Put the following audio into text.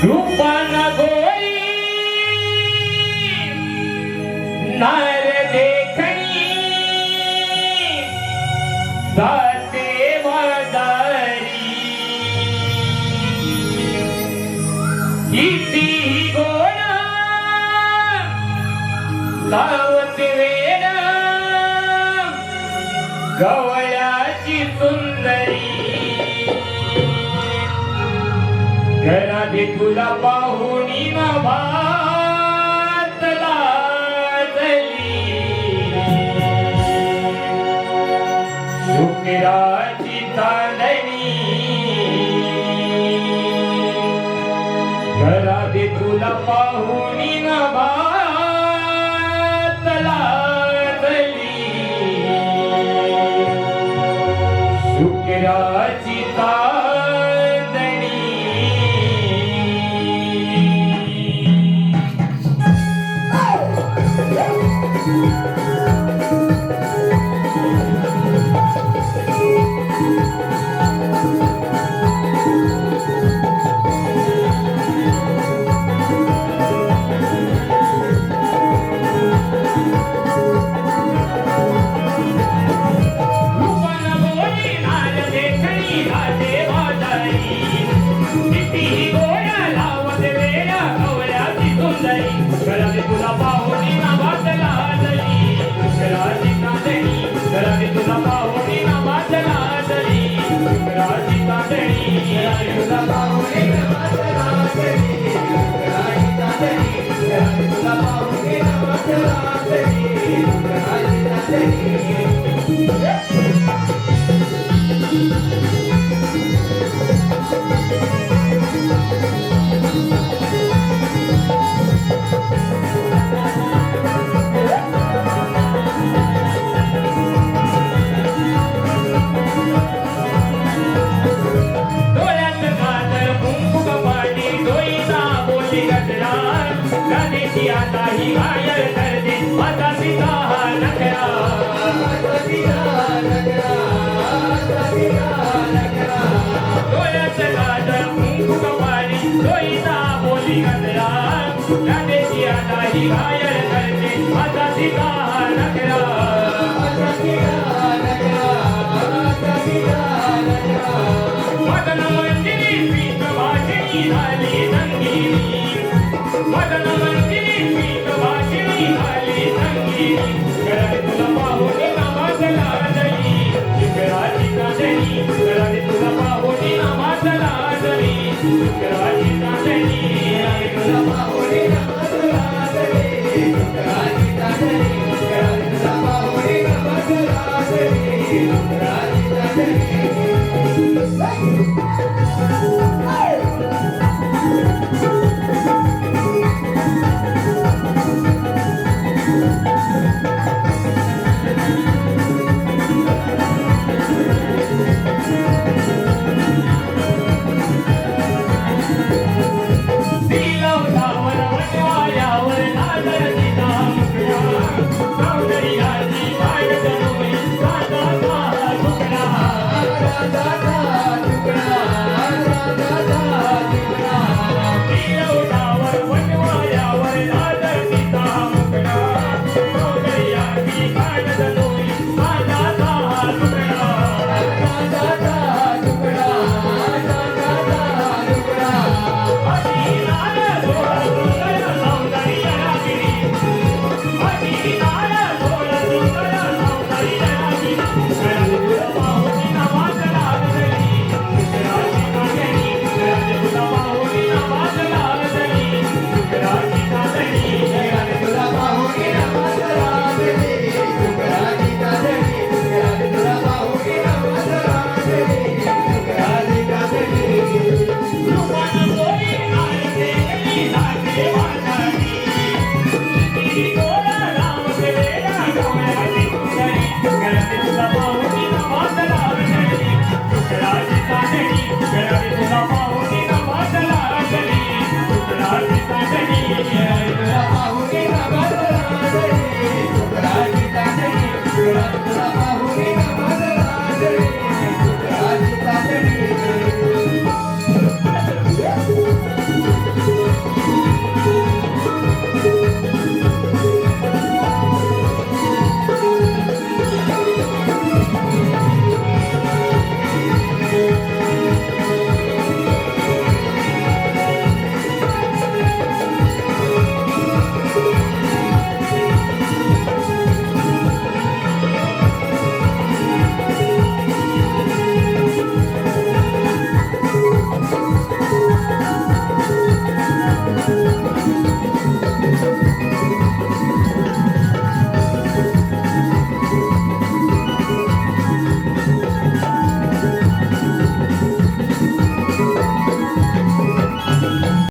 रूपान गोई नार देखणी जाते वदारी किती गोड लावते वेड गवळ्याची सुंदरी घरात तुला पाहुणी न भात लाजली शुक्राची चांदणी घरात तुला पाहुणी न भात लाजली शुक्राची तुला पाहुणी ना वाचला तरी शुक्राची चांदणी घरात तुला पाहुणी ना वाचला तरी शुक्राची चांदणी घरात तुला पाहुणी ना वाचला तरी शुक्राची चांदणी घरात तुला पाहुणी ना वाचला तरी शुक्राची चांदणी आता ही घायल करते माझा पिता हा नखरा डोळ्यात गाजर कुंकू कपाळी डोईचा बोली गजरा राधेची आता ही घायल करते माझा पिता हा नखरा मदन मंदिरी पीठ भाषणी झाली संगीनी मदन मंदिरी पीठ भाषणी झाली संगीनी घरात तुला पाहुणी ना वाचला तरी शुक्राची चांदणी घरात तुला पाहुणी ना वाचला तरी शुक्राची चांदणी घरात तुला पाहुणी ना वाचला तरी शुक्राची चांदणी घरात तुला पाहुणी ना वाचला तरी शुक्राची चांदणी